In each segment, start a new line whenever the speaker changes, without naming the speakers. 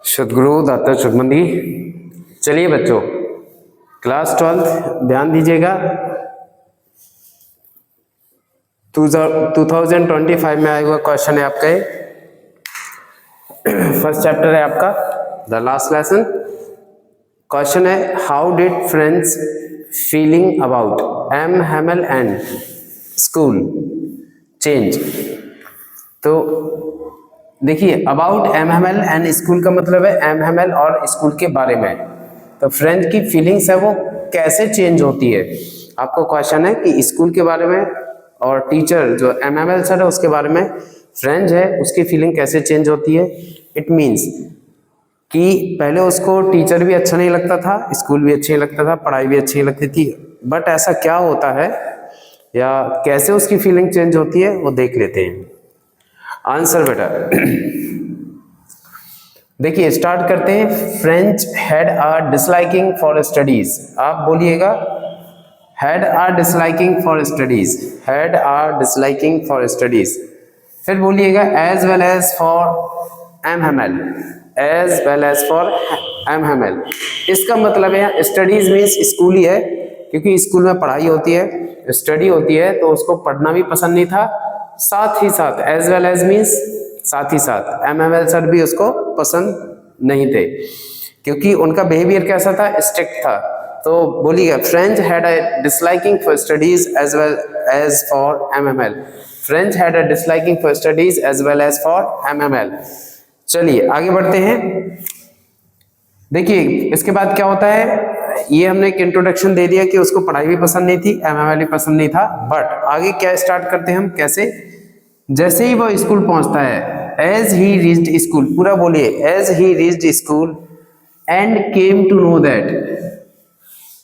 सदगुरु दाता शुभमंदी। चलिए बच्चों, क्लास 12 ध्यान दीजिएगा। 2025 में आया हुआ क्वेश्चन है आपका, फर्स्ट चैप्टर है आपका द लास्ट लेसन। क्वेश्चन है how did friends feeling about M Hamel and school change. तो देखिए, about M Hamel and school का मतलब है एम हैमल और स्कूल के बारे में। तो फ्रेंड्स की फीलिंग्स है वो कैसे चेंज होती है। आपको क्वेश्चन है कि स्कूल के बारे में और टीचर जो एम हैमल सर है उसके बारे में, फ्रेंड्स है उसकी फीलिंग कैसे चेंज होती है। इट मीन्स कि पहले उसको टीचर भी अच्छा नहीं लगता था, स्कूल भी अच्छा नहीं लगता था, पढ़ाई भी अच्छी नहीं लगती थी, बट ऐसा क्या होता है या कैसे उसकी फीलिंग चेंज होती है वो देख लेते हैं। आंसर बेटा देखिए, स्टार्ट करते हैं। French had a disliking for studies. आप बोलिएगा had a disliking for studies, had a disliking for studies. फिर बोलिएगा as well as for M Hamel, as well as for M Hamel. इसका मतलब है स्टडीज मीन्स स्कूल ही है, क्योंकि school में पढ़ाई होती है, स्टडी होती है, तो उसको पढ़ना भी पसंद नहीं था। साथ ही साथ एज वेल एज मीन्स साथ ही साथ एम हैमल सर भी उसको पसंद नहीं थे, क्योंकि उनका बिहेवियर कैसा था, स्ट्रिक्ट था। तो बोलिएगा French had a disliking for studies as well as for M Hamel. French had a disliking for studies as well as for M Hamel. चलिए आगे बढ़ते हैं। देखिए इसके बाद क्या होता है, ये हमने एक इंट्रोडक्शन दे दिया कि उसको पढ़ाई भी पसंद नहीं थी, एम हैमल भी पसंद नहीं था। बट आगे क्या स्टार्ट करते हैं हम, कैसे, जैसे ही वो स्कूल पहुंचता है, एज ही रीच्ड स्कूल, पूरा बोलिए as he reached school and came to know that,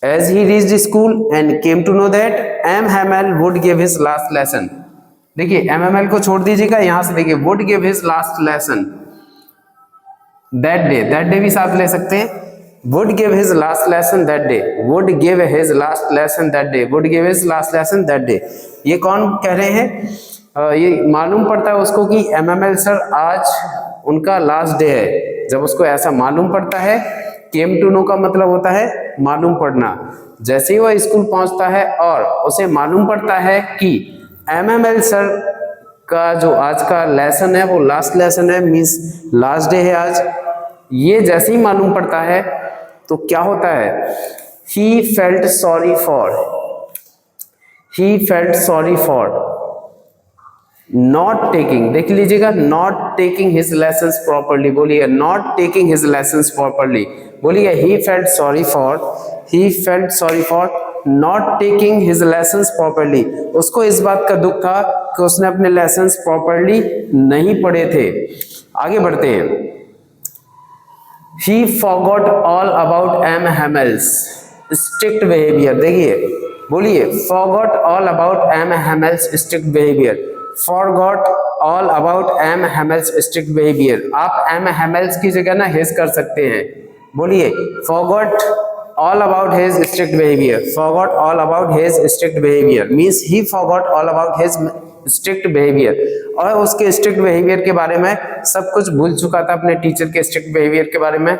as he reached school and came to know that M Hamel would give his last lesson. देखिए एम हैमल को छोड़ दीजिएगा, यहां से देखिए would give his last lesson that day, that day भी साथ ले सकते हैं। would give his last lesson that day, would give his last lesson that day, would give his last lesson that day। ये कौन कह रहे हैं, ये मालूम पड़ता है उसको कि एम हैमल सर आज उनका लास्ट डे है। जब उसको ऐसा मालूम पड़ता है, केम टू नो का मतलब होता है मालूम पड़ना। जैसे ही वह स्कूल पहुंचता है और उसे मालूम पड़ता है कि एम हैमल सर का जो आज का लेसन है वो लास्ट लेसन है, मीन्स लास्ट डे है आज, ये जैसे ही मालूम पड़ता है तो क्या होता है, he felt sorry for, he felt sorry for not taking, देख लीजिएगा not taking his lessons properly, बोलिए not taking his lessons properly, बोलिए he felt sorry for, he felt sorry for not taking his lessons properly. उसको इस बात का दुख था कि उसने अपने लेसन्स प्रॉपरली नहीं पढ़े थे। आगे बढ़ते हैं। He forgot all about M. Hamel's strict behavior। देखिए बोलिए forgot all about M. Hamel's strict behavior, forgot all about M. Hamel's strict behavior। आप M. Hamel's की जगह ना his कर सकते हैं, बोलिए forgot all about his strict behavior, forgot all about his strict behavior means he forgot all about his strict behaviour, और उसके स्ट्रिक्ट बिहेवियर के बारे में सब कुछ भूल चुका था, अपने टीचर के स्ट्रिक्ट बिहेवियर के बारे में।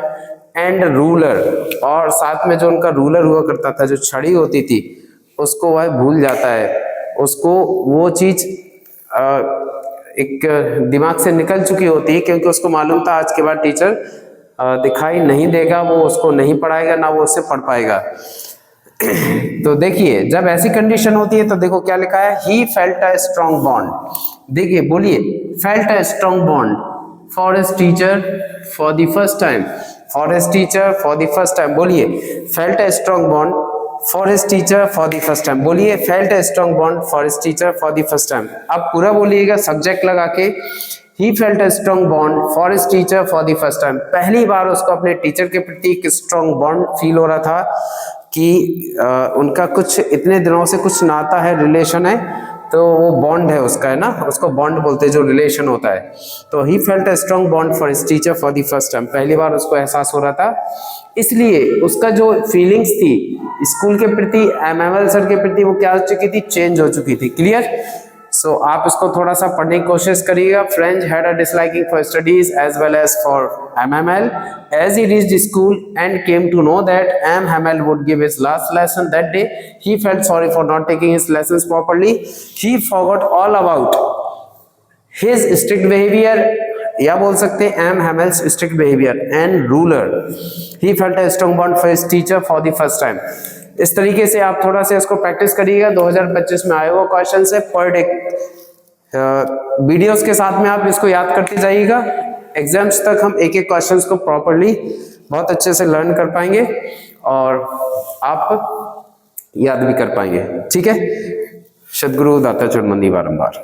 एंड रूलर, और साथ में जो उनका रूलर हुआ करता था, जो छड़ी होती थी, उसको वह भूल जाता है, उसको वो चीज एक दिमाग से निकल चुकी होती है, क्योंकि उसको मालूम था आज के बाद टीचर दिखाई नहीं देगा, वो उसको नहीं पढ़ाएगा, ना वो उससे पढ़ पाएगा। तो देखिए जब ऐसी कंडीशन होती है तो देखो क्या लिखा है, he felt a strong bond. देखिए बोलिए felt a strong bond for his teacher for the first time, for his teacher for the first time, बोलिए felt a strong bond for his teacher for the first time, बोलिए felt a strong bond for his teacher for the first time. आप पूरा बोलिएगा subject लगा के, he felt a strong bond for his teacher for the first time. पहली बार उसको अपने teacher के प्रति एक स्ट्रॉन्ग बॉन्ड फील हो रहा था कि उनका कुछ इतने दिनों से कुछ नाता है, रिलेशन है, तो वो बॉन्ड है उसका, है ना, उसको बॉन्ड बोलते हैं जो रिलेशन होता है। तो ही felt a strong bond for his teacher for the first time, पहली बार उसको एहसास हो रहा था, इसलिए उसका जो फीलिंग्स थी स्कूल के प्रति, एम हैमल सर के प्रति, वो क्या हो चुकी थी, चेंज हो चुकी थी। क्लियर। सो आप इसको थोड़ा सा पढ़ने की कोशिश करिएगा। French had a disliking for studies as well as for MML as he reached school and came to know that M. Hamel would give his last lesson that day. He felt sorry for not taking his lessons properly. He forgot all about his strict behavior, या बोल सकते हैं M. Hamel's strict behavior and ruler. He felt a strong bond for his teacher for the first time. इस तरीके से आप थोड़ा सा इसको प्रैक्टिस करिएगा। 2025 में आए हुआ क्वेश्चन से पर डे वीडियोस के साथ में आप इसको याद करते जाइएगा। एग्जाम्स तक हम एक एक क्वेश्चंस को प्रॉपर्ली बहुत अच्छे से लर्न कर पाएंगे और आप याद भी कर पाएंगे। ठीक है, सद्गुरु दाता चरणमंदी बारंबार।